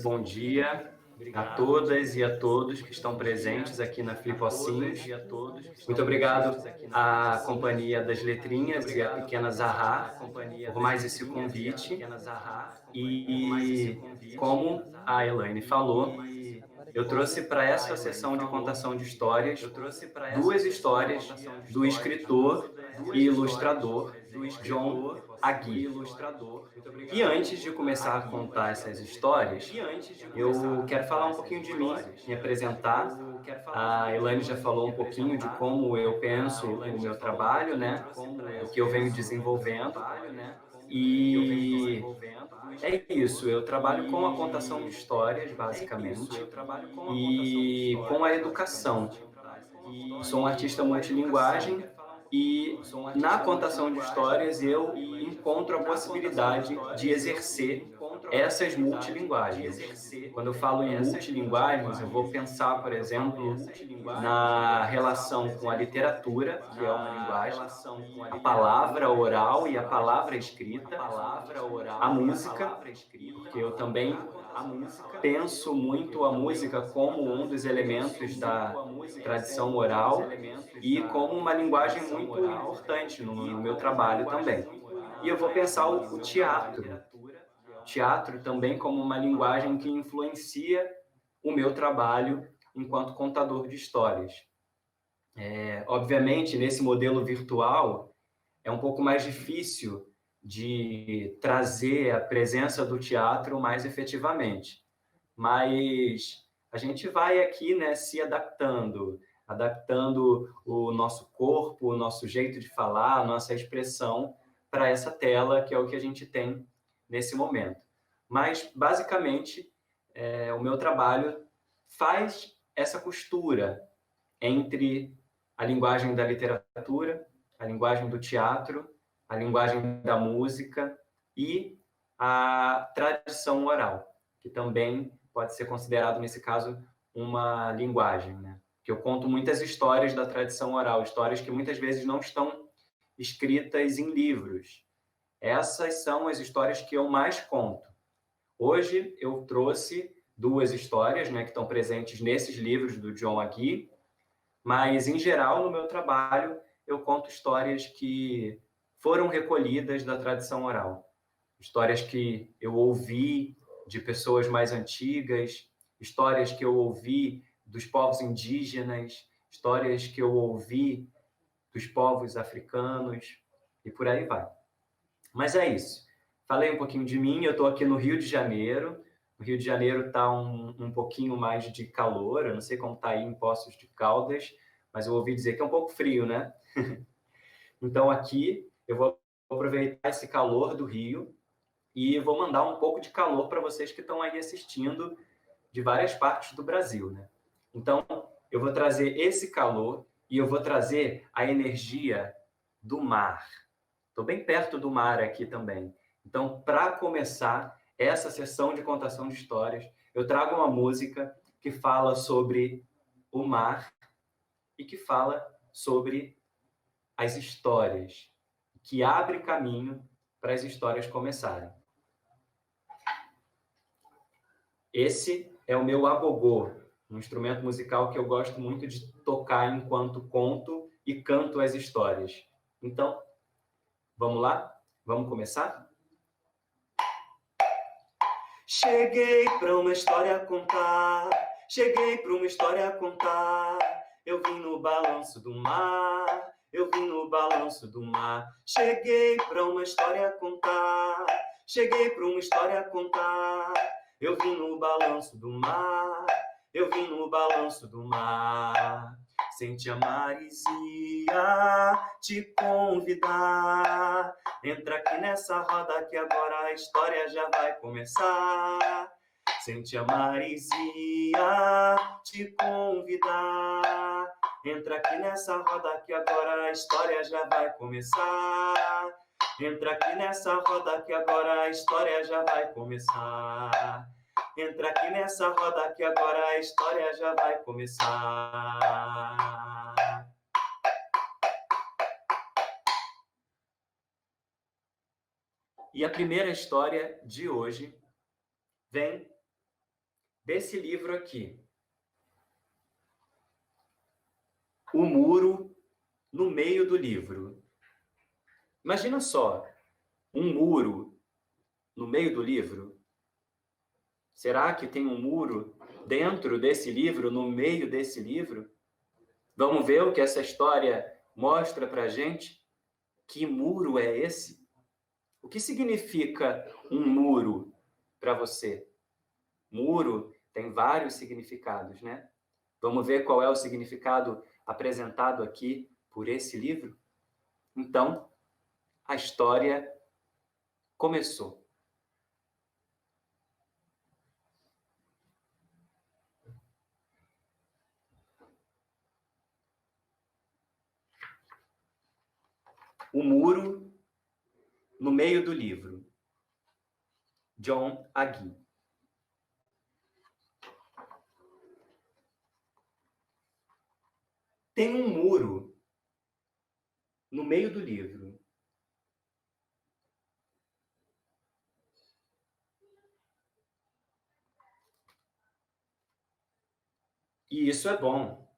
bom dia a todas e a todos que estão presentes aqui na Flipocinhos. Muito obrigado à Companhia das Letrinhas e à Pequena Zahar por mais esse convite. E como a Elaine falou, eu trouxe para essa sessão de contação de histórias duas histórias do escritor e ilustrador John Agee. E antes de começar a contar essas histórias, eu quero falar um pouquinho de mim, me apresentar. A Elaine já falou um pouquinho de como eu penso o meu trabalho, né? O que eu venho desenvolvendo. E é isso, eu trabalho com a contação de histórias, basicamente, e com a educação. Eu sou um artista multilinguagem e na contação de histórias eu encontro a possibilidade de exercer essas multilinguagens. Quando eu falo em multilinguagens, eu vou pensar, por exemplo, na relação com a literatura, que é uma linguagem, a palavra oral e a palavra escrita, a música, porque eu também penso muito a música como um dos elementos da tradição oral e como uma linguagem muito importante no meu trabalho também. E eu vou pensar o teatro. Teatro também como uma linguagem que influencia o meu trabalho enquanto contador de histórias. Obviamente, nesse modelo virtual, é um pouco mais difícil de trazer a presença do teatro mais efetivamente. Mas a gente vai aqui, né, se adaptando o nosso corpo, o nosso jeito de falar, a nossa expressão para essa tela, que é o que a gente tem nesse momento. Mas, basicamente, o meu trabalho faz essa costura entre a linguagem da literatura, a linguagem do teatro, a linguagem da música e a tradição oral, que também pode ser considerado, nesse caso, uma linguagem, né? Que eu conto muitas histórias da tradição oral, histórias que muitas vezes não estão escritas em livros. Essas são as histórias que eu mais conto. Hoje eu trouxe duas histórias, né, que estão presentes nesses livros do John Agee, mas, em geral, no meu trabalho, eu conto histórias que foram recolhidas da tradição oral. Histórias que eu ouvi de pessoas mais antigas, histórias que eu ouvi dos povos indígenas, histórias que eu ouvi dos povos africanos, e por aí vai. Mas é isso. Falei um pouquinho de mim, eu estou aqui no Rio de Janeiro. No Rio de Janeiro está um pouquinho mais de calor, eu não sei como está aí em Poços de Caldas, mas eu ouvi dizer que é um pouco frio, né? Então aqui eu vou aproveitar esse calor do Rio e vou mandar um pouco de calor para vocês que estão aí assistindo de várias partes do Brasil, né? Então eu vou trazer esse calor e eu vou trazer a energia do mar. Estou bem perto do mar aqui também. Então, para começar essa sessão de contação de histórias, eu trago uma música que fala sobre o mar e que fala sobre as histórias, que abre caminho para as histórias começarem. Esse é o meu agogô, um instrumento musical que eu gosto muito de tocar enquanto conto e canto as histórias. Então, vamos lá? Vamos começar? Cheguei pra uma história a contar, cheguei pra uma história a contar. Eu vim no balanço do mar, eu vim no balanço do mar. Cheguei pra uma história a contar, cheguei pra uma história a contar. Eu vim no balanço do mar, eu vim no balanço do mar. Sente a maresia te convidar. Entra aqui nessa roda que agora a história já vai começar. Sente a maresia te convidar. Entra aqui nessa roda que agora a história já vai começar. Entra aqui nessa roda que agora a história já vai começar. Entra aqui nessa roda que agora a história já vai começar. E a primeira história de hoje vem desse livro aqui. O muro no meio do livro. Imagina só, um muro no meio do livro. Será que tem um muro dentro desse livro, no meio desse livro? Vamos ver o que essa história mostra para a gente? Que muro é esse? O que significa um muro para você? Muro tem vários significados, né? Vamos ver qual é o significado apresentado aqui por esse livro? Então, a história começou. O muro no meio do livro. John Agee. Tem um muro no meio do livro. E isso é bom.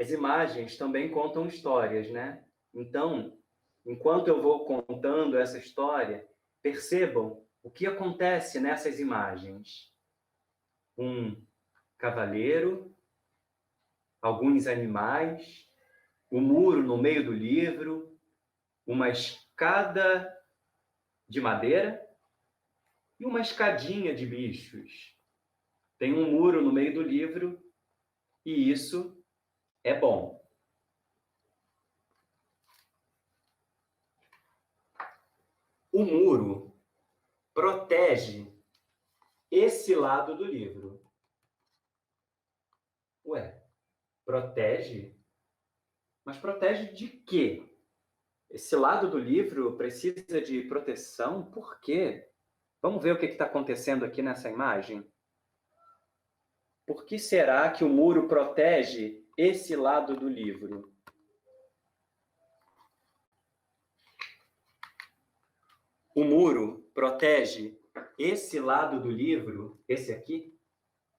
As imagens também contam histórias, né? Então, enquanto eu vou contando essa história, percebam o que acontece nessas imagens. Um cavaleiro, alguns animais, o muro no meio do livro, uma escada de madeira e uma escadinha de bichos. Tem um muro no meio do livro e isso é bom. O muro protege esse lado do livro. Ué, protege? Mas protege de quê? Esse lado do livro precisa de proteção? Por quê? Vamos ver o que está acontecendo aqui nessa imagem? Por que será que o muro protege esse lado do livro? O muro protege esse lado do livro, esse aqui,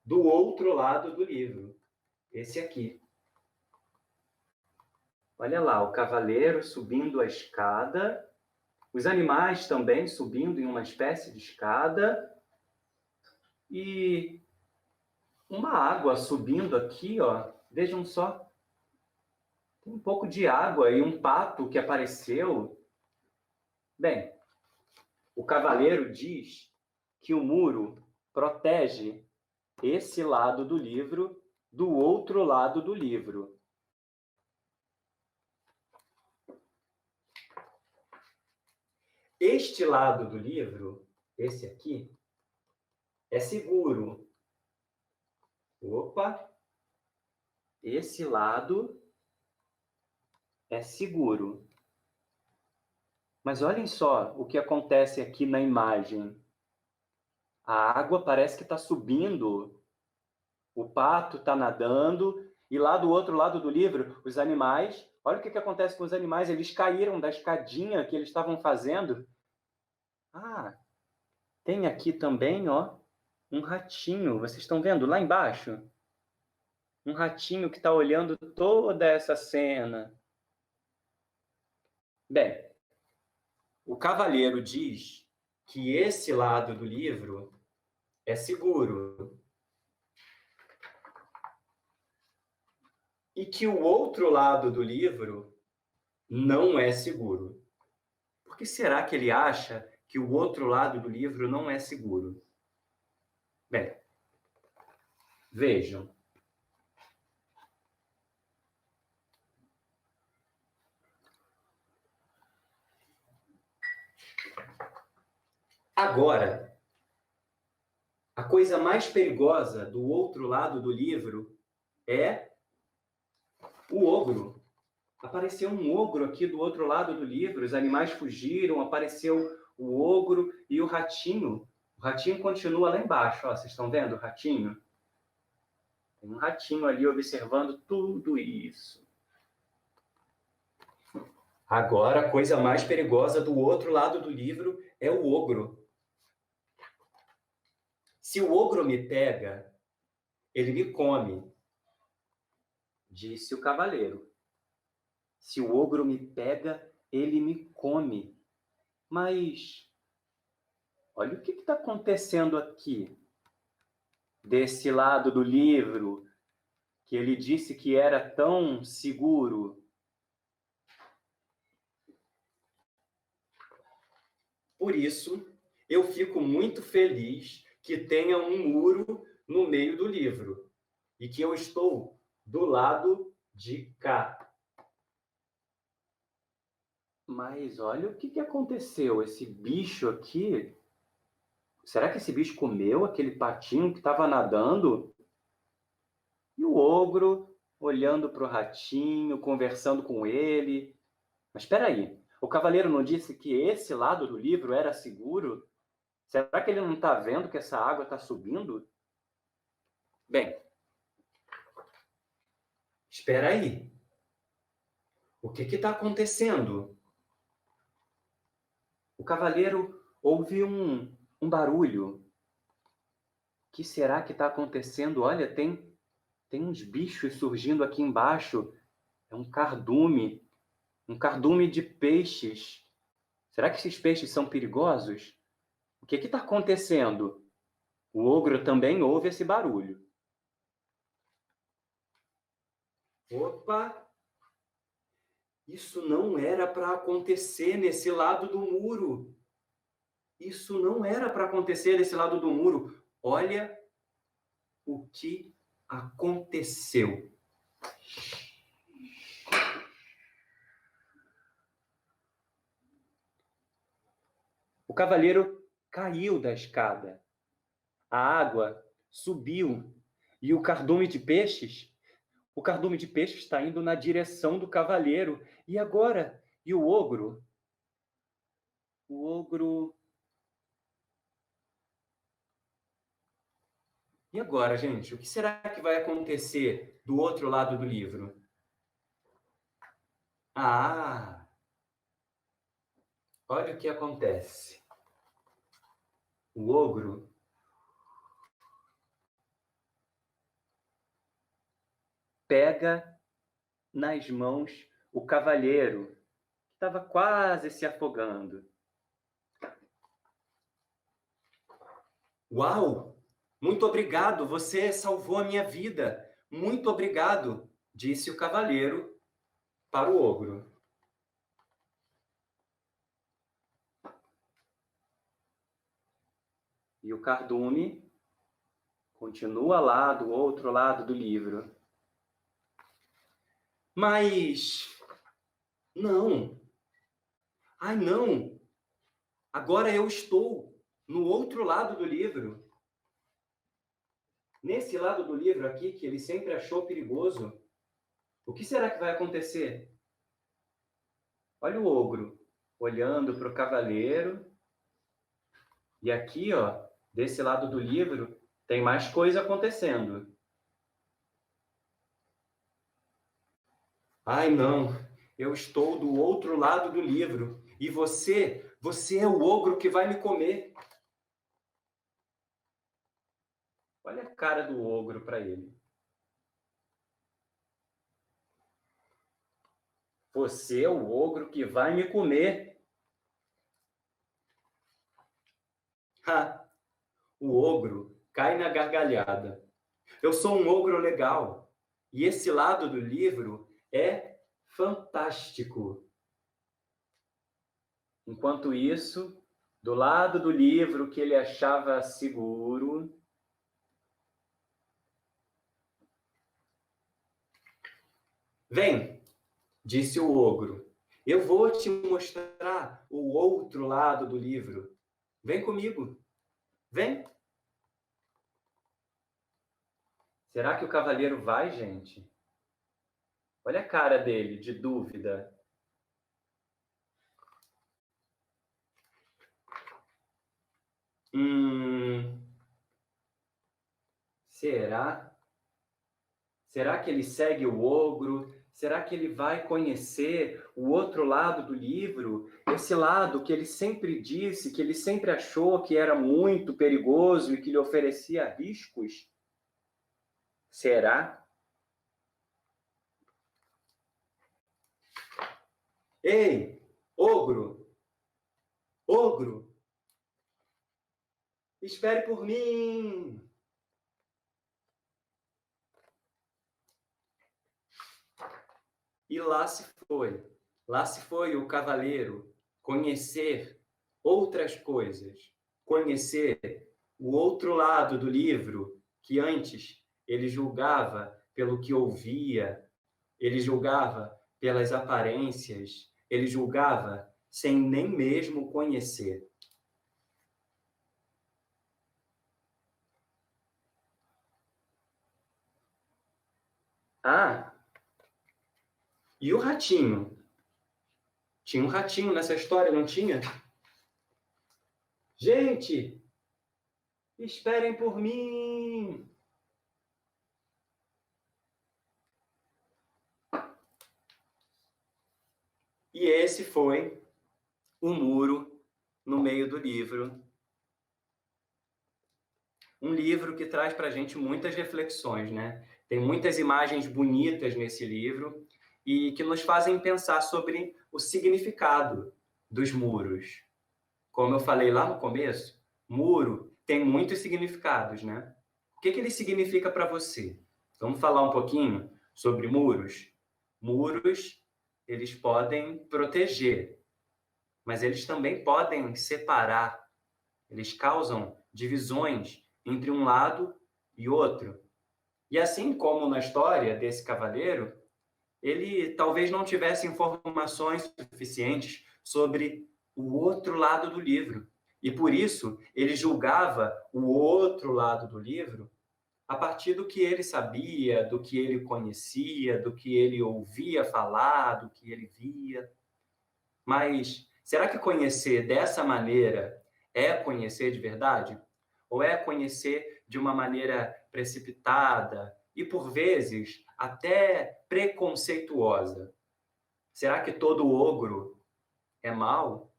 do outro lado do livro, esse aqui. Olha lá, o cavaleiro subindo a escada, os animais também subindo em uma espécie de escada, e uma água subindo aqui, ó. Vejam só. Tem um pouco de água e um pato que apareceu. Bem, o cavaleiro diz que o muro protege esse lado do livro do outro lado do livro. Este lado do livro, esse aqui, é seguro. Opa! Esse lado é seguro. Mas olhem só o que acontece aqui na imagem. A água parece que está subindo. O pato está nadando. E lá do outro lado do livro, os animais... Olha o que acontece com os animais. Eles caíram da escadinha que eles estavam fazendo. Ah, tem aqui também, ó, um ratinho. Vocês estão vendo lá embaixo? Um ratinho que está olhando toda essa cena. Bem, o cavaleiro diz que esse lado do livro é seguro e que o outro lado do livro não é seguro. Por que será que ele acha que o outro lado do livro não é seguro? Bem, vejam. Agora, a coisa mais perigosa do outro lado do livro é o ogro. Apareceu um ogro aqui do outro lado do livro, os animais fugiram, apareceu o ogro e o ratinho. O ratinho continua lá embaixo, ó, vocês estão vendo o ratinho? Tem um ratinho ali observando tudo isso. Agora, a coisa mais perigosa do outro lado do livro é o ogro. Se o ogro me pega, ele me come, disse o cavaleiro. Se o ogro me pega, ele me come. Mas olha o que está acontecendo aqui. Desse lado do livro, que ele disse que era tão seguro. Por isso, eu fico muito feliz que tenha um muro no meio do livro e que eu estou do lado de cá. Mas olha o que aconteceu. Esse bicho aqui... Será que esse bicho comeu aquele patinho que estava nadando? E o ogro olhando para o ratinho, conversando com ele. Mas espera aí, o cavaleiro não disse que esse lado do livro era seguro? Será que ele não está vendo que essa água está subindo? Bem, espera aí. O que está acontecendo? O cavaleiro ouve um barulho. O que será que está acontecendo? Olha, tem uns bichos surgindo aqui embaixo. É um cardume de peixes. Será que esses peixes são perigosos? O que está acontecendo? O ogro também ouve esse barulho. Opa! Isso não era para acontecer nesse lado do muro. Isso não era para acontecer nesse lado do muro. Olha o que aconteceu. O cavaleiro caiu da escada. A água subiu e o cardume de peixes está indo na direção do cavaleiro. E agora? E o ogro? O ogro... E agora, gente? O que será que vai acontecer do outro lado do livro? Ah! Olha o que acontece. O ogro pega nas mãos o cavaleiro, que estava quase se afogando. Uau! Muito obrigado, você salvou a minha vida. Muito obrigado, disse o cavaleiro para o ogro. E o cardume continua lá do outro lado do livro. Mas... não! Ai, não! Agora eu estou no outro lado do livro. Nesse lado do livro aqui, que ele sempre achou perigoso. O que será que vai acontecer? Olha o ogro olhando para o cavaleiro. E aqui, ó, desse lado do livro, tem mais coisa acontecendo. Ai, não. Eu estou do outro lado do livro. E você é o ogro que vai me comer. Olha a cara do ogro para ele. Você é o ogro que vai me comer. Ha! O ogro cai na gargalhada. Eu sou um ogro legal. E esse lado do livro é fantástico. Enquanto isso, do lado do livro que ele achava seguro, vem, disse o ogro. Eu vou te mostrar o outro lado do livro. Vem comigo. Vem. Será que o cavaleiro vai, gente? Olha a cara dele, de dúvida. Será? Será que ele segue o ogro Será que ele vai conhecer o outro lado do livro? Esse lado que ele sempre disse, que ele sempre achou que era muito perigoso e que lhe oferecia riscos? Será? Ei, ogro! Ogro! Espere por mim! E lá se foi. Lá se foi o cavaleiro conhecer outras coisas, conhecer o outro lado do livro que antes ele julgava pelo que ouvia, ele julgava pelas aparências, ele julgava sem nem mesmo conhecer. Ah, e o ratinho? Tinha um ratinho nessa história, não tinha? Gente, esperem por mim! E esse foi o muro no meio do livro. Um livro que traz para a gente muitas reflexões, né? Tem muitas imagens bonitas nesse livro e que nos fazem pensar sobre o significado dos muros. Como eu falei lá no começo, muro tem muitos significados, né? O que ele significa para você? Vamos falar um pouquinho sobre muros? Muros, eles podem proteger, mas eles também podem separar. Eles causam divisões entre um lado e outro. E assim como na história desse cavaleiro, ele talvez não tivesse informações suficientes sobre o outro lado do livro. E por isso, ele julgava o outro lado do livro a partir do que ele sabia, do que ele conhecia, do que ele ouvia falar, do que ele via. Mas será que conhecer dessa maneira é conhecer de verdade? Ou é conhecer de uma maneira precipitada e, por vezes, até preconceituosa? Será que todo ogro é mau?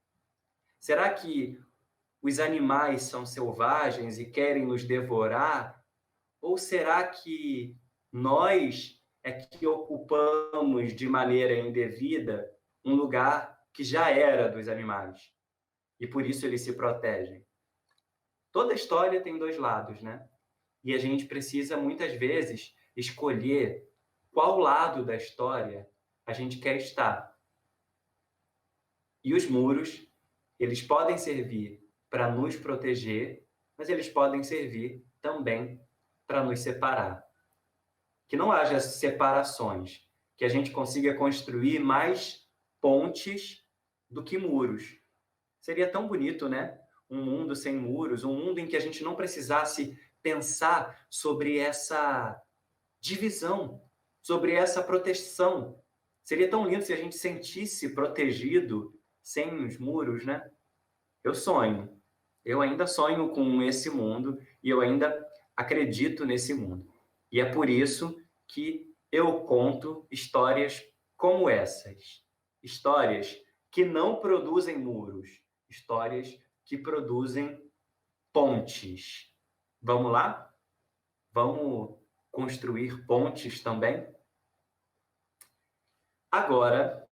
Será que os animais são selvagens e querem nos devorar? Ou será que nós é que ocupamos de maneira indevida um lugar que já era dos animais e por isso eles se protegem? Toda história tem dois lados, né? E a gente precisa muitas vezes escolher qual lado da história a gente quer estar. E os muros, eles podem servir para nos proteger, mas eles podem servir também para nos separar. Que não haja separações, que a gente consiga construir mais pontes do que muros. Seria tão bonito, né? Um mundo sem muros, um mundo em que a gente não precisasse pensar sobre essa divisão, sobre essa proteção. Seria tão lindo se a gente sentisse protegido sem os muros, né? Eu sonho. Eu ainda sonho com esse mundo e eu ainda acredito nesse mundo. E é por isso que eu conto histórias como essas. Histórias que não produzem muros, histórias que produzem pontes. Vamos lá? Vamos construir pontes também? Agora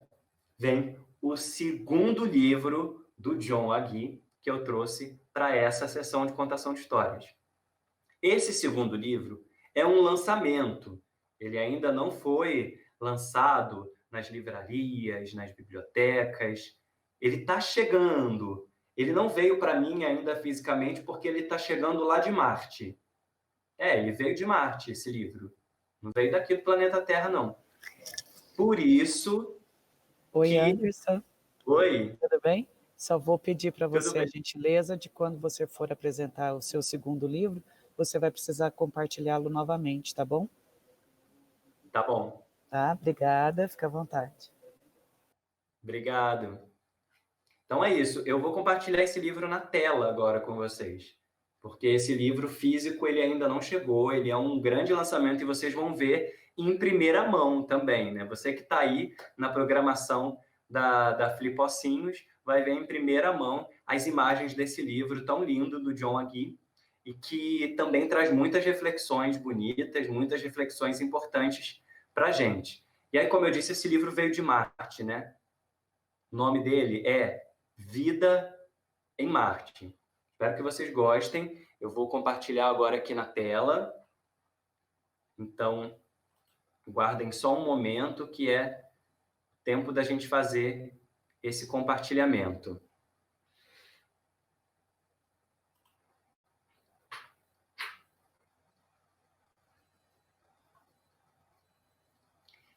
vem o segundo livro do John Agee que eu trouxe para essa sessão de contação de histórias. Esse segundo livro é um lançamento. Ele ainda não foi lançado nas livrarias, nas bibliotecas. Ele está chegando. Ele não veio para mim ainda fisicamente porque ele está chegando lá de Marte. Ele veio de Marte, esse livro. Não veio daqui do planeta Terra, não. Por isso Oi, que... Anderson. Oi. Tudo bem? Só vou pedir para Tudo você a bem. gentileza de quando você for apresentar o seu segundo livro, você vai precisar compartilhá-lo novamente, tá bom? Tá bom. Tá, obrigada, fica à vontade. Obrigado. Então é isso. Eu vou compartilhar esse livro na tela agora com vocês. Porque esse livro físico, ele ainda não chegou, ele é um grande lançamento e vocês vão ver em primeira mão também, né? Você que está aí na programação da Flipocinhos vai ver em primeira mão as imagens desse livro tão lindo do John Agee e que também traz muitas reflexões bonitas, muitas reflexões importantes para a gente. E aí, como eu disse, esse livro veio de Marte, né? O nome dele é Vida em Marte. Espero que vocês gostem. Eu vou compartilhar agora aqui na tela. Então, guardem só um momento, que é tempo da gente fazer esse compartilhamento.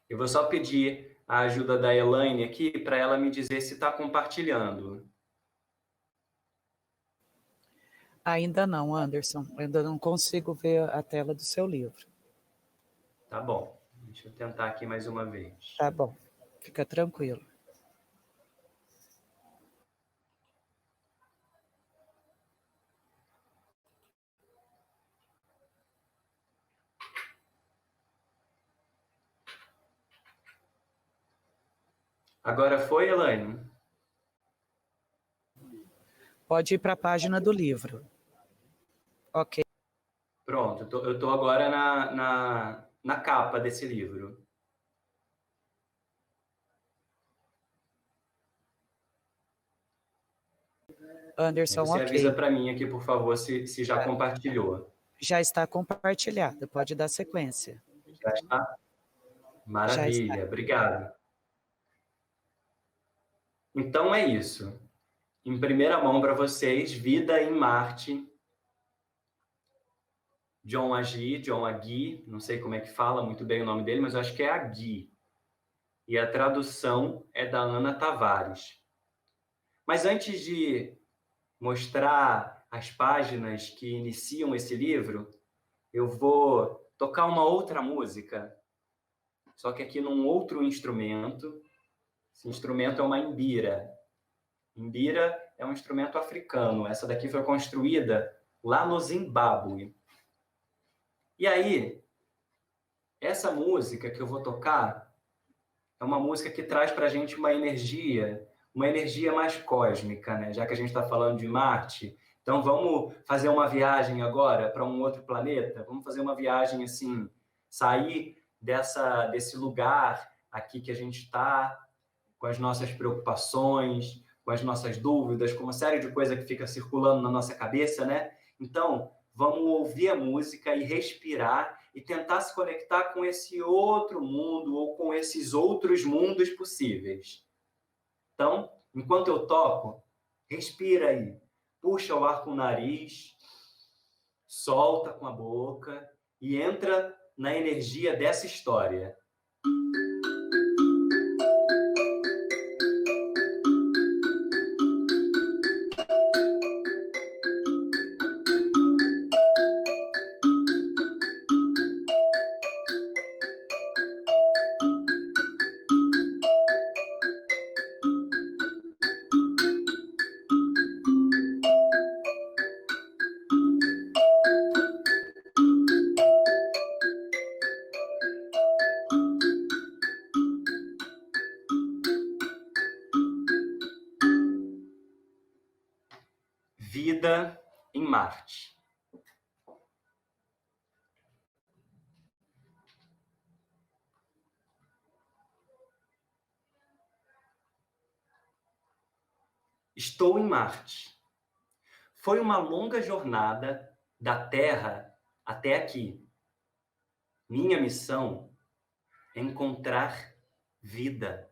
Eu vou só pedir a ajuda da Elaine aqui para ela me dizer se está compartilhando. Ainda não, Anderson. Ainda não consigo ver a tela do seu livro. Tá bom. Deixa eu tentar aqui mais uma vez. Tá bom. Fica tranquilo. Agora foi, Elaine? Pode ir para a página do livro. Ok. Pronto, eu tô agora na capa desse livro. Anderson, Você ok. avisa para mim aqui, por favor, se já compartilhou. Já está compartilhado, pode dar sequência. Já está? Maravilha, Já está. obrigado. Então é isso. Em primeira mão para vocês, Vida em Marte, John Agee, não sei como é que fala muito bem o nome dele, mas eu acho que é Agee. E a tradução é da Ana Tavares. Mas antes de mostrar as páginas que iniciam esse livro, eu vou tocar uma outra música, só que aqui num outro instrumento. Esse instrumento é uma imbira. Imbira é um instrumento africano. Essa daqui foi construída lá no Zimbábue. E aí, essa música que eu vou tocar é uma música que traz para a gente uma energia mais cósmica, né? Já que a gente está falando de Marte, então vamos fazer uma viagem agora para um outro planeta? Vamos fazer uma viagem assim, sair desse lugar aqui que a gente está, com as nossas preocupações, com as nossas dúvidas, com uma série de coisas que fica circulando na nossa cabeça, né? Então, vamos ouvir a música e respirar e tentar se conectar com esse outro mundo ou com esses outros mundos possíveis. Então, enquanto eu toco, respira aí. Puxa o ar com o nariz, solta com a boca e entra na energia dessa história. Vida em Marte. Estou em Marte. Foi uma longa jornada da Terra até aqui. Minha missão é encontrar vida.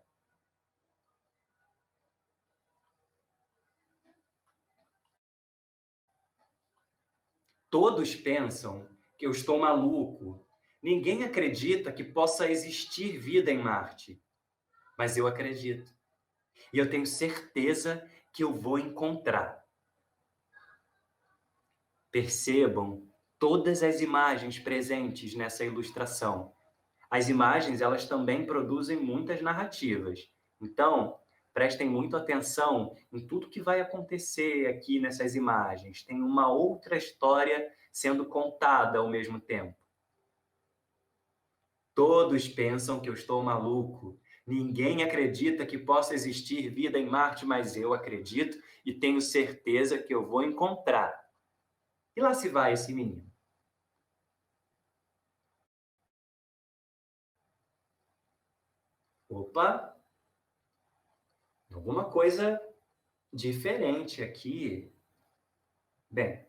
Todos pensam que eu estou maluco. Ninguém acredita que possa existir vida em Marte. Mas eu acredito. E eu tenho certeza que eu vou encontrar. Percebam todas as imagens presentes nessa ilustração. As imagens, elas também produzem muitas narrativas. Então, prestem muito atenção em tudo que vai acontecer aqui nessas imagens. Tem uma outra história sendo contada ao mesmo tempo. Todos pensam que eu estou maluco. Ninguém acredita que possa existir vida em Marte, mas eu acredito e tenho certeza que eu vou encontrar. E lá se vai esse menino. Opa, alguma coisa diferente aqui. Bem,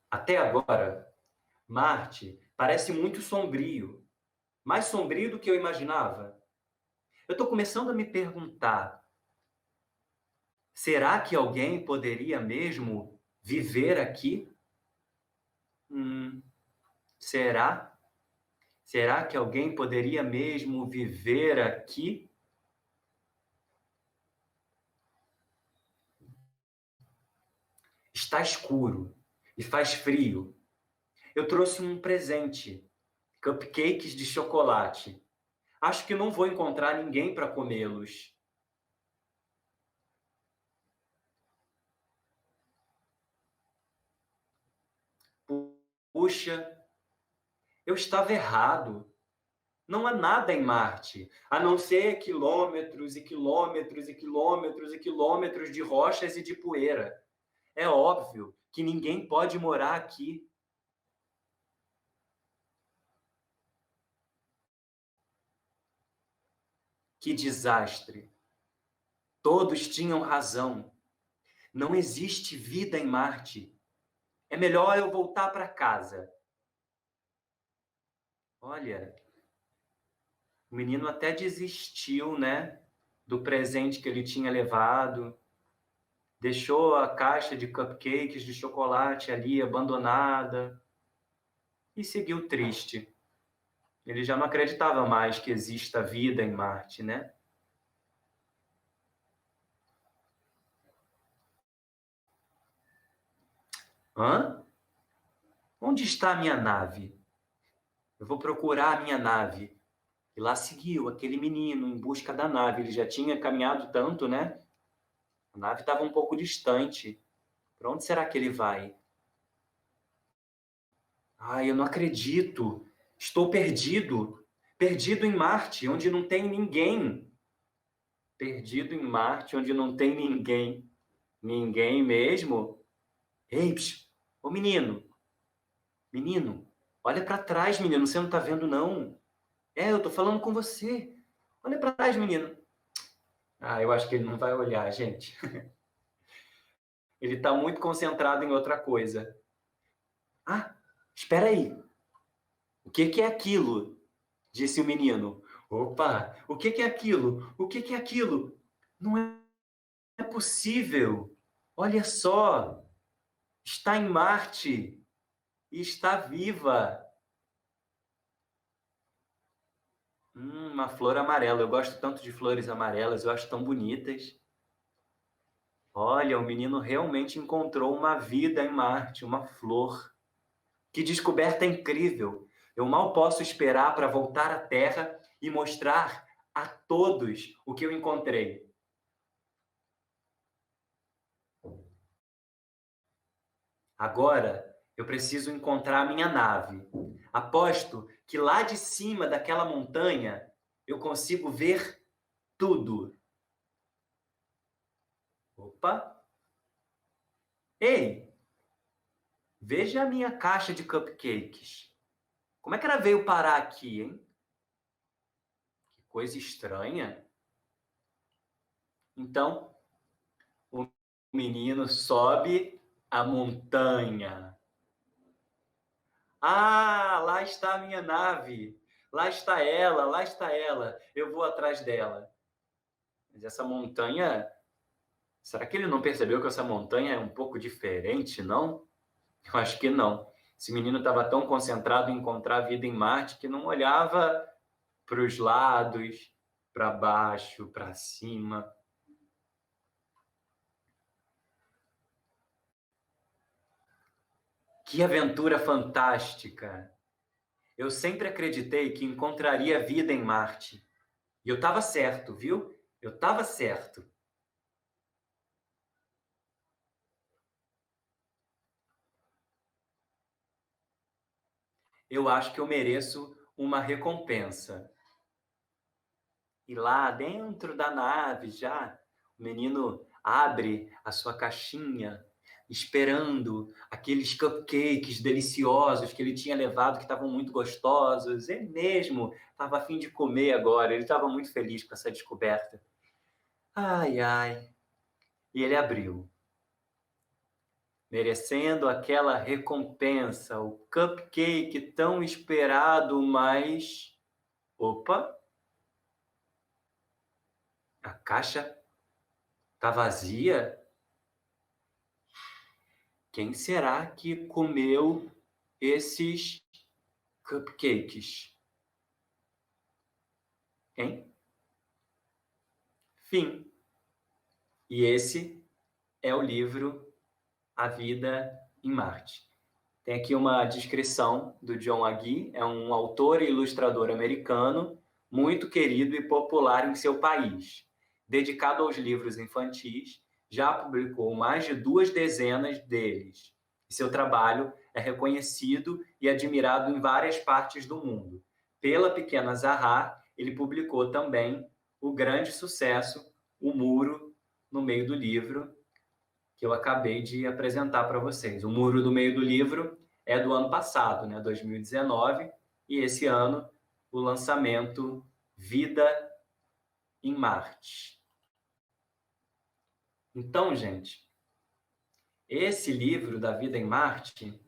até agora, Marte parece muito sombrio, mais sombrio do que eu imaginava. Eu estou começando a me perguntar: será que alguém poderia mesmo viver aqui? Será? Será que alguém poderia mesmo viver aqui? Está escuro e faz frio. Eu trouxe um presente, cupcakes de chocolate. Acho que não vou encontrar ninguém para comê-los. Puxa, eu estava errado. Não há nada em Marte, a não ser quilômetros e quilômetros e quilômetros e quilômetros de rochas e de poeira. É óbvio que ninguém pode morar aqui. Que desastre! Todos tinham razão. Não existe vida em Marte. É melhor eu voltar para casa. Olha, o menino até desistiu, né, do presente que ele tinha levado. Deixou a caixa de cupcakes de chocolate ali abandonada e seguiu triste. Ele já não acreditava mais que exista vida em Marte, né? Hã? Onde está a minha nave? Eu vou procurar a minha nave. E lá seguiu aquele menino em busca da nave. Ele já tinha caminhado tanto, né? A nave estava um pouco distante. Para onde será que ele vai? Ai, eu não acredito. Estou perdido. Perdido em Marte, onde não tem ninguém. Perdido em Marte, onde não tem ninguém. Ninguém mesmo? Ei, psh, ô menino. Menino, olha para trás, menino. Você não está vendo, não. É, eu tô falando com você. Olha para trás, menino. Ah, eu acho que ele não vai olhar, gente. Ele está muito concentrado em outra coisa. Ah, espera aí. O que que é aquilo? Disse o menino. Opa, o que que é aquilo? O que que é aquilo? Não é possível. Olha só, está em Marte e está viva. Uma flor amarela. Eu gosto tanto de flores amarelas, eu acho tão bonitas. Olha, o menino realmente encontrou uma vida em Marte, uma flor. Que descoberta incrível! Eu mal posso esperar para voltar à Terra e mostrar a todos o que eu encontrei. Agora, eu preciso encontrar a minha nave. Aposto que lá de cima daquela montanha eu consigo ver tudo. Opa! Ei, veja a minha caixa de cupcakes. Como é que ela veio parar aqui, hein? Que coisa estranha. Então, o menino sobe a montanha. Ah, lá está a minha nave. Lá está ela, lá está ela. Eu vou atrás dela. Mas essa montanha, será que ele não percebeu que essa montanha é um pouco diferente, não? Eu acho que não. Esse menino estava tão concentrado em encontrar vida em Marte que não olhava para os lados, para baixo, para cima. Que aventura fantástica! Eu sempre acreditei que encontraria vida em Marte. E eu estava certo, viu? Eu estava certo. eu acho que eu mereço uma recompensa. E lá dentro da nave, já, o menino abre a sua caixinha, esperando aqueles cupcakes deliciosos que ele tinha levado, que estavam muito gostosos. Ele mesmo estava a fim de comer agora, ele estava muito feliz com essa descoberta. Ai, ai. E ele abriu, merecendo aquela recompensa, o cupcake tão esperado, mas. Opa! A caixa tá vazia? Quem será que comeu esses cupcakes? Hein? Fim. E esse é o livro A Vida em Marte. Tem aqui uma descrição do John Agee, é um autor e ilustrador americano, muito querido e popular em seu país. Dedicado aos livros infantis, já publicou mais de 2 dezenas deles. E seu trabalho é reconhecido e admirado em várias partes do mundo. Pela Pequena Zahar, ele publicou também o grande sucesso O Muro no Meio do Livro, que eu acabei de apresentar para vocês. O Muro do Meio do Livro é do ano passado, né, 2019, e esse ano o lançamento Vida em Marte. Então, gente, esse livro da Vida em Marte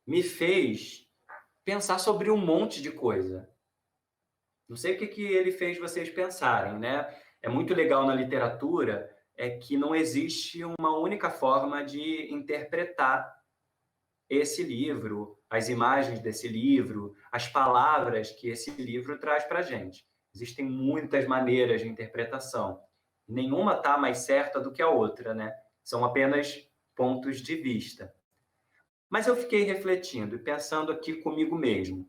me fez pensar sobre um monte de coisa. Não sei o que ele fez vocês pensarem, né? É muito legal na literatura é que não existe uma única forma de interpretar esse livro, as imagens desse livro, as palavras que esse livro traz para a gente. Existem muitas maneiras de interpretação. Nenhuma está mais certa do que a outra, né? São apenas pontos de vista. Mas eu fiquei refletindo e pensando aqui comigo mesmo.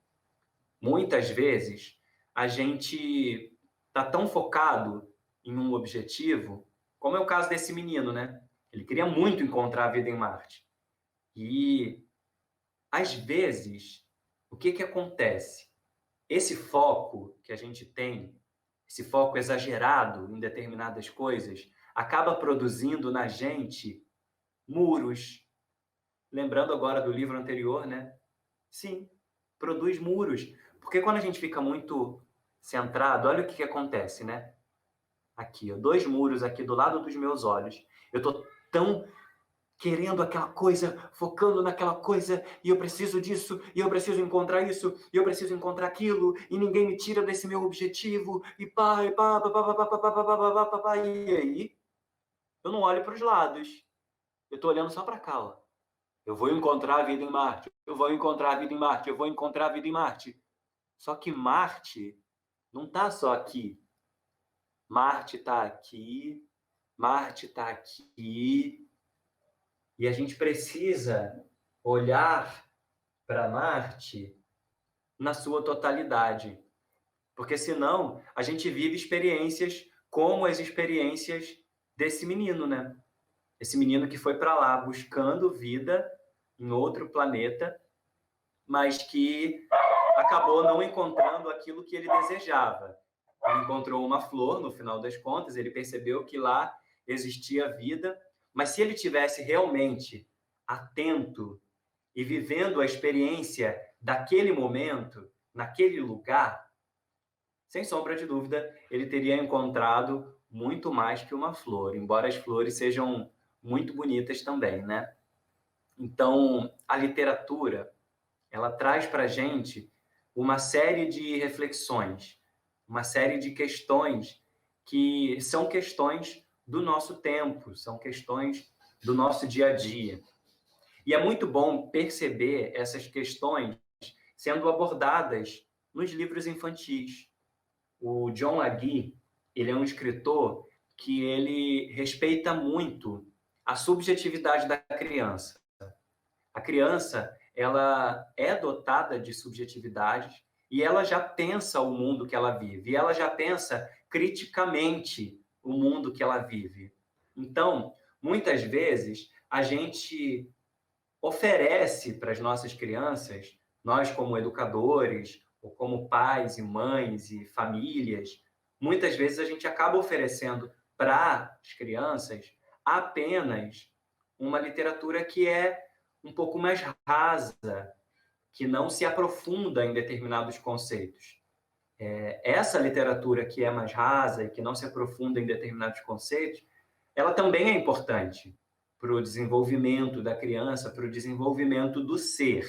Muitas vezes a gente está tão focado em um objetivo, como é o caso desse menino, né? Ele queria muito encontrar a vida em Marte. E às vezes, o que acontece? Esse foco que a gente tem, esse foco exagerado em determinadas coisas, acaba produzindo na gente muros. Lembrando agora do livro anterior, né? Sim, produz muros. Porque quando a gente fica muito centrado, olha o que acontece, né? Aqui, ó, 2 muros aqui do lado dos meus olhos. Eu tô tão querendo aquela coisa, focando naquela coisa, e eu preciso disso, e eu preciso encontrar isso, e eu preciso encontrar aquilo, e ninguém me tira desse meu objetivo, e pá, e pá, pá, pá, pá, pá, pá, pá, pá, pá, pá, pá, e aí eu não olho para os lados, eu tô olhando só para cá, ó. Eu vou encontrar a vida em Marte, eu vou encontrar a vida em Marte, eu vou encontrar a vida em Marte. Só que Marte não tá só aqui. Marte tá aqui, Marte tá aqui, e a gente precisa olhar para Marte na sua totalidade. Porque senão a gente vive experiências como as experiências desse menino, né? Esse menino que foi para lá buscando vida em outro planeta, mas que acabou não encontrando aquilo que ele desejava. Ele encontrou uma flor, no final das contas, ele percebeu que lá existia vida, mas se ele tivesse realmente atento e vivendo a experiência daquele momento, naquele lugar, sem sombra de dúvida, ele teria encontrado muito mais que uma flor, embora as flores sejam muito bonitas também, né? Então, a literatura, ela traz para a gente uma série de reflexões, uma série de questões que são questões do nosso tempo, são questões do nosso dia a dia. E é muito bom perceber essas questões sendo abordadas nos livros infantis. O John Agee, ele é um escritor que ele respeita muito a subjetividade da criança. A criança, ela é dotada de subjetividade e ela já pensa o mundo que ela vive, e ela já pensa criticamente o mundo que ela vive. Então, muitas vezes, a gente oferece para as nossas crianças nós como educadores, ou como pais e mães e famílias, muitas vezes a gente acaba oferecendo para as crianças apenas uma literatura que é um pouco mais rasa, que não se aprofunda em determinados conceitos. Essa literatura que é mais rasa e que não se aprofunda em determinados conceitos, ela também é importante para o desenvolvimento da criança, para o desenvolvimento do ser.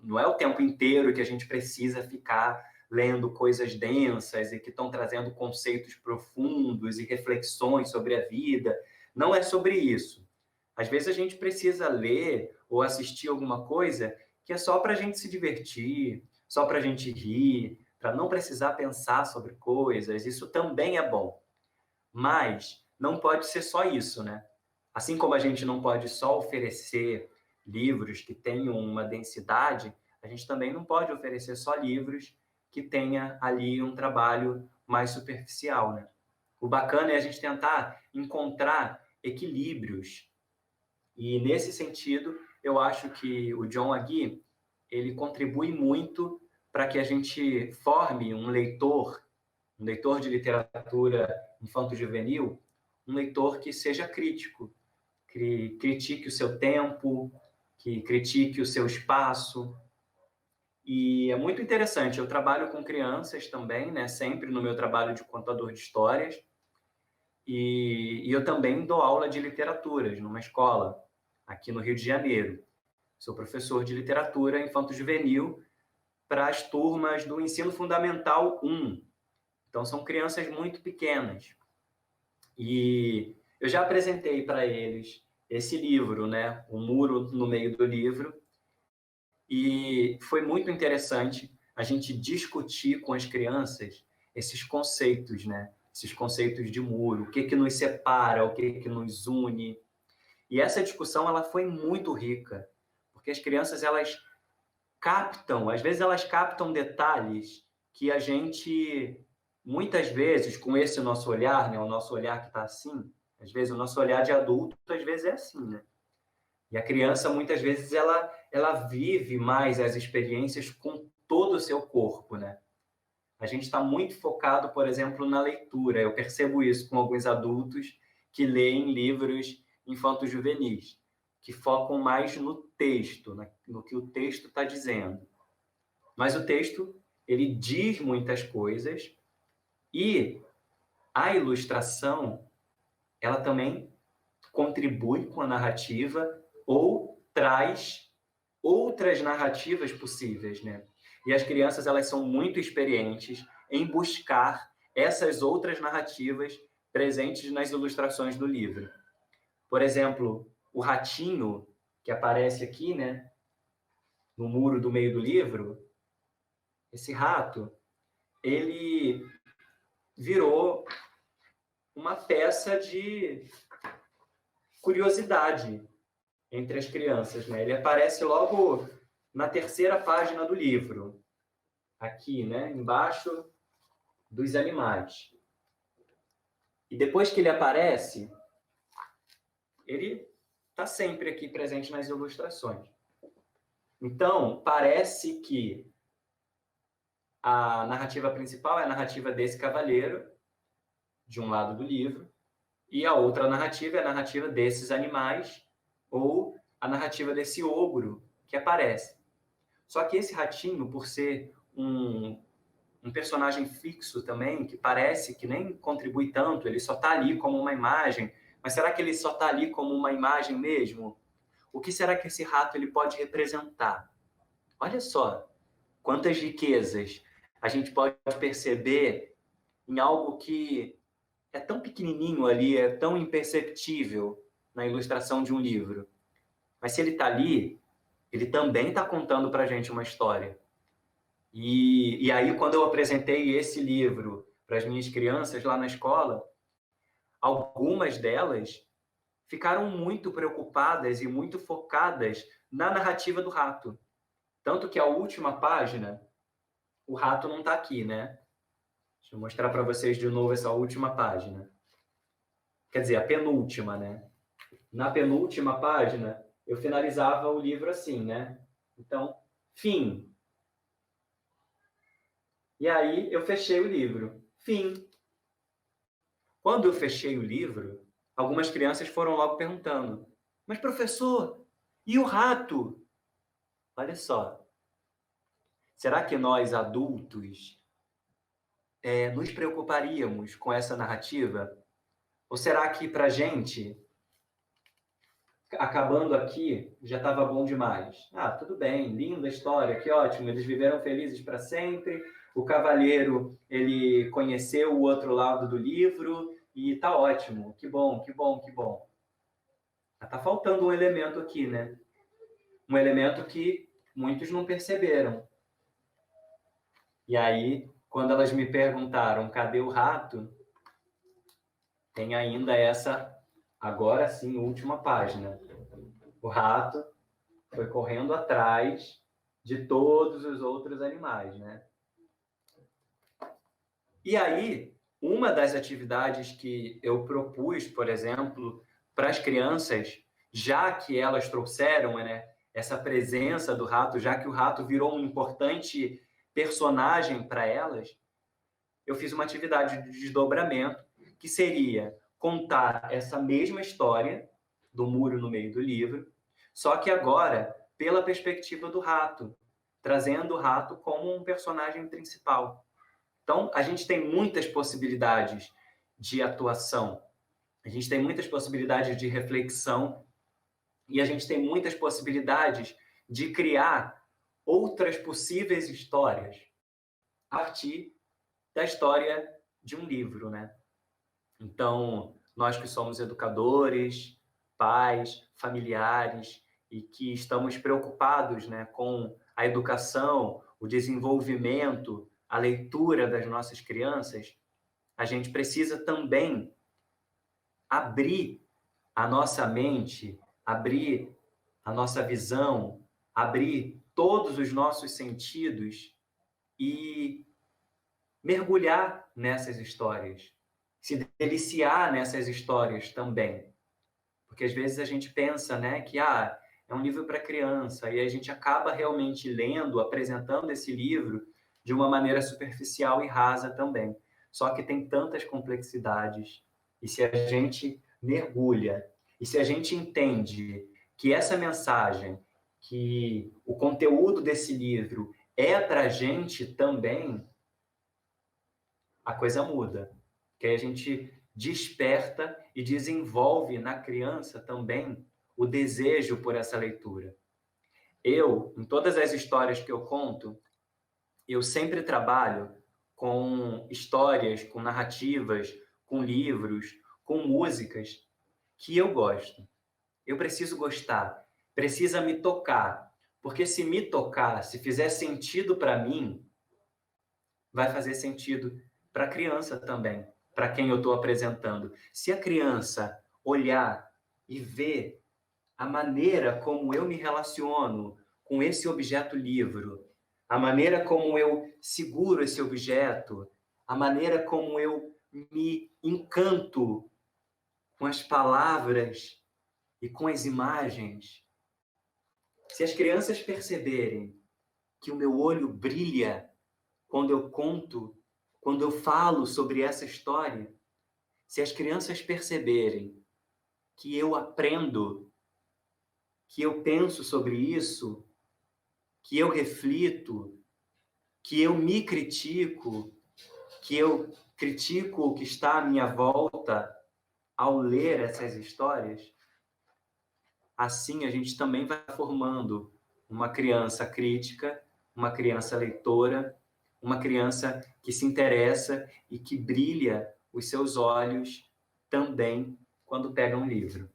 Não é o tempo inteiro que a gente precisa ficar lendo coisas densas e que estão trazendo conceitos profundos e reflexões sobre a vida. Não é sobre isso. Às vezes a gente precisa ler ou assistir alguma coisa que é só para a gente se divertir, só para a gente rir, para não precisar pensar sobre coisas. Isso também é bom. Mas não pode ser só isso, né? Assim como a gente não pode só oferecer livros que tenham uma densidade, a gente também não pode oferecer só livros que tenha ali um trabalho mais superficial, né? O bacana é a gente tentar encontrar equilíbrios. E nesse sentido, eu acho que o John Agee, ele contribui muito para que a gente forme um leitor de literatura infanto-juvenil, um leitor que seja crítico, que critique o seu tempo, que critique o seu espaço. E é muito interessante, eu trabalho com crianças também, né? Sempre no meu trabalho de contador de histórias, e eu também dou aula de literaturas numa escola aqui no Rio de Janeiro. Sou professor de literatura infanto-juvenil para as turmas do ensino fundamental 1. Então, são crianças muito pequenas. E eu já apresentei para eles esse livro, né? O Muro no Meio do Livro. E foi muito interessante a gente discutir com as crianças esses conceitos, né? Esses conceitos de muro, o que que nos separa, o que que nos une. E essa discussão ela foi muito rica, porque as crianças elas captam, às vezes elas captam detalhes que a gente muitas vezes com esse nosso olhar, né, o nosso olhar que está assim, às vezes o nosso olhar de adulto às vezes é assim, né? E a criança muitas vezes ela vive mais as experiências com todo o seu corpo, né? A gente está muito focado, por exemplo, na leitura. Eu percebo isso com alguns adultos que leem livros infanto-juvenis, que focam mais no texto, no que o texto está dizendo. Mas o texto, ele diz muitas coisas e a ilustração, ela também contribui com a narrativa ou traz outras narrativas possíveis, né? E as crianças, elas são muito experientes em buscar essas outras narrativas presentes nas ilustrações do livro. Por exemplo, o ratinho que aparece aqui, né, no muro do meio do livro, esse rato, ele virou uma peça de curiosidade entre as crianças, né? Ele aparece logo na terceira página do livro, aqui, né, embaixo dos animais. E depois que ele aparece, ele está sempre aqui presente nas ilustrações. Então, parece que a narrativa principal é a narrativa desse cavaleiro, de um lado do livro, e a outra narrativa é a narrativa desses animais, ou a narrativa desse ogro que aparece. Só que esse ratinho, por ser um personagem fixo também, que parece que nem contribui tanto, ele só está ali como uma imagem, mas será que ele só está ali como uma imagem mesmo? O que será que esse rato ele pode representar? Olha só quantas riquezas a gente pode perceber em algo que é tão pequenininho ali, é tão imperceptível na ilustração de um livro. Mas se ele está ali, ele também está contando para a gente uma história. E aí, quando eu apresentei esse livro para as minhas crianças lá na escola, algumas delas ficaram muito preocupadas e muito focadas na narrativa do rato. Tanto que a última página, o rato não está aqui, né? Deixa eu mostrar para vocês de novo essa última página. Quer dizer, a penúltima, né? Na penúltima página, eu finalizava o livro assim, né? Então, fim. E aí eu fechei o livro. Fim. Quando eu fechei o livro, algumas crianças foram logo perguntando: mas professor, e o rato? Olha só, será que nós adultos nos preocuparíamos com essa narrativa? Ou será que para a gente, acabando aqui, já estava bom demais? Ah, tudo bem, linda história, que ótimo, eles viveram felizes para sempre, o cavalheiro, ele conheceu o outro lado do livro e tá ótimo, que bom, que bom, que bom. Mas tá faltando um elemento aqui, né? Um elemento que muitos não perceberam. E aí, quando elas me perguntaram, cadê o rato? Tem ainda essa, agora sim, última página. O rato foi correndo atrás de todos os outros animais, né? E aí, uma das atividades que eu propus, por exemplo, para as crianças, já que elas trouxeram, né, essa presença do rato, já que o rato virou um importante personagem para elas, eu fiz uma atividade de desdobramento, que seria contar essa mesma história do muro no meio do livro, só que agora pela perspectiva do rato, trazendo o rato como um personagem principal. Então, a gente tem muitas possibilidades de atuação, a gente tem muitas possibilidades de reflexão e a gente tem muitas possibilidades de criar outras possíveis histórias a partir da história de um livro, né? Então, nós que somos educadores, pais, familiares e que estamos preocupados, né, com a educação, o desenvolvimento, a leitura das nossas crianças, a gente precisa também abrir a nossa mente, abrir a nossa visão, abrir todos os nossos sentidos e mergulhar nessas histórias, se deliciar nessas histórias também. Porque às vezes a gente pensa, né, que é um livro para criança, e a gente acaba realmente lendo, apresentando esse livro de uma maneira superficial e rasa também. Só que tem tantas complexidades, e se a gente mergulha, e se a gente entende que essa mensagem, que o conteúdo desse livro é para a gente também, a coisa muda. Que aí a gente desperta e desenvolve na criança também o desejo por essa leitura. Eu, em todas as histórias que eu conto, eu sempre trabalho com histórias, com narrativas, com livros, com músicas que eu gosto. Eu preciso gostar, precisa me tocar, porque se me tocar, se fizer sentido para mim, vai fazer sentido para a criança também, para quem eu estou apresentando. Se a criança olhar e ver a maneira como eu me relaciono com esse objeto livro, a maneira como eu seguro esse objeto, a maneira como eu me encanto com as palavras e com as imagens, se as crianças perceberem que o meu olho brilha quando eu conto, quando eu falo sobre essa história, se as crianças perceberem que eu aprendo, que eu penso sobre isso, que eu reflito, que eu me critico, que eu critico o que está à minha volta ao ler essas histórias, assim a gente também vai formando uma criança crítica, uma criança leitora, uma criança que se interessa e que brilha os seus olhos também quando pega um livro.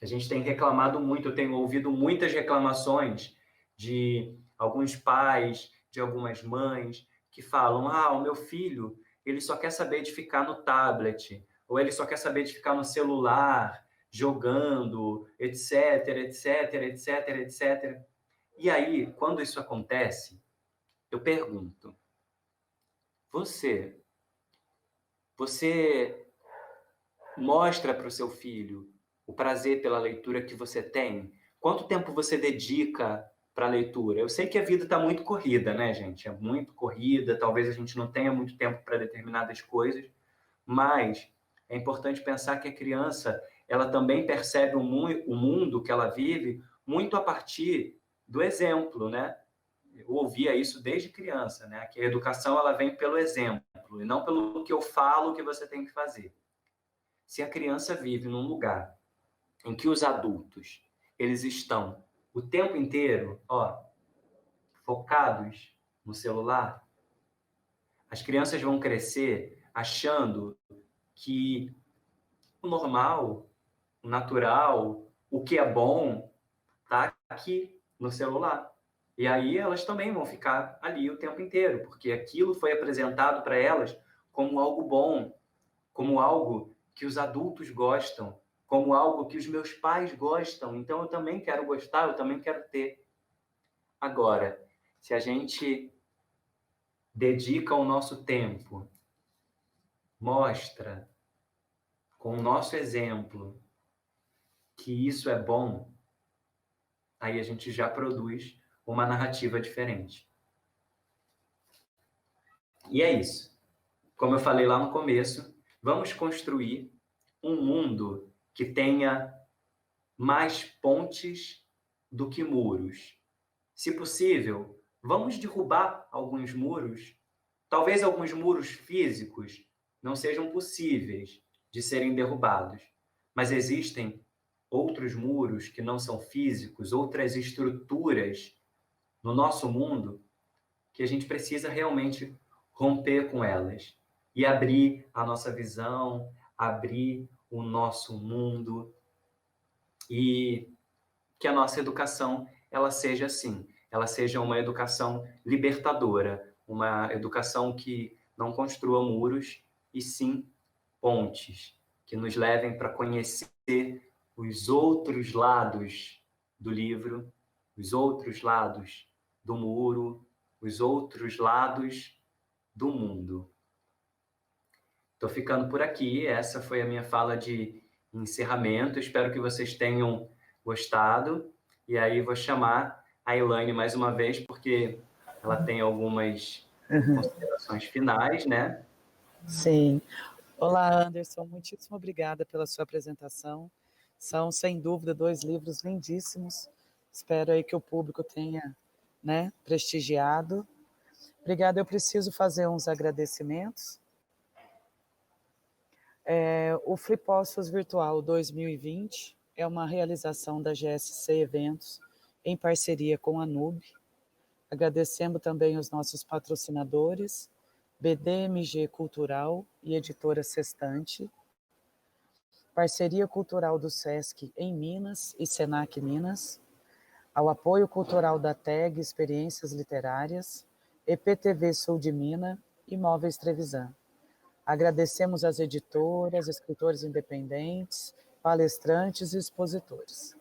A gente tem reclamado muito, eu tenho ouvido muitas reclamações de alguns pais, de algumas mães, que falam: o meu filho, ele só quer saber de ficar no tablet, ou ele só quer saber de ficar no celular, jogando, etc, etc, etc, etc. E aí, quando isso acontece, eu pergunto: você mostra para o seu filho o prazer pela leitura que você tem? Quanto tempo você dedica para a leitura. Eu sei que a vida está muito corrida, né, gente? É muito corrida, talvez a gente não tenha muito tempo para determinadas coisas, mas é importante pensar que a criança, ela também percebe o mundo que ela vive muito a partir do exemplo, né? Eu ouvia isso desde criança, né? Que a educação ela vem pelo exemplo e não pelo que eu falo que você tem que fazer. Se a criança vive num lugar em que os adultos eles estão o tempo inteiro, ó, focados no celular, as crianças vão crescer achando que o normal, o natural, o que é bom, tá aqui no celular. E aí elas também vão ficar ali o tempo inteiro, porque aquilo foi apresentado para elas como algo bom, como algo que os adultos gostam, como algo que os meus pais gostam. Então eu também quero gostar, eu também quero ter. Agora, se a gente dedica o nosso tempo, mostra com o nosso exemplo que isso é bom, aí a gente já produz uma narrativa diferente. E é isso. Como eu falei lá no começo, vamos construir um mundo que tenha mais pontes do que muros. Se possível, vamos derrubar alguns muros. Talvez alguns muros físicos não sejam possíveis de serem derrubados, mas existem outros muros que não são físicos, outras estruturas no nosso mundo que a gente precisa realmente romper com elas e abrir a nossa visão, abrir o nosso mundo e que a nossa educação ela seja assim, ela seja uma educação libertadora, uma educação que não construa muros e sim pontes, que nos levem para conhecer os outros lados do livro, os outros lados do muro, os outros lados do mundo. Estou ficando por aqui, essa foi a minha fala de encerramento, espero que vocês tenham gostado, e aí vou chamar a Elaine mais uma vez, porque ela tem algumas considerações finais, né? Sim. Olá, Anderson, muitíssimo obrigada pela sua apresentação. São, sem dúvida, 2 livros lindíssimos. Espero aí que o público tenha, né, prestigiado. Obrigada, eu preciso fazer uns agradecimentos. O Flipostos Virtual 2020 é uma realização da GSC Eventos em parceria com a NUB. Agradecendo também os nossos patrocinadores, BDMG Cultural e Editora Sextante, Parceria Cultural do SESC em Minas e Senac Minas, ao apoio cultural da TEG Experiências Literárias, EPTV Sul de Minas e Móveis Trevisan. Agradecemos às editoras, escritores independentes, palestrantes e expositores.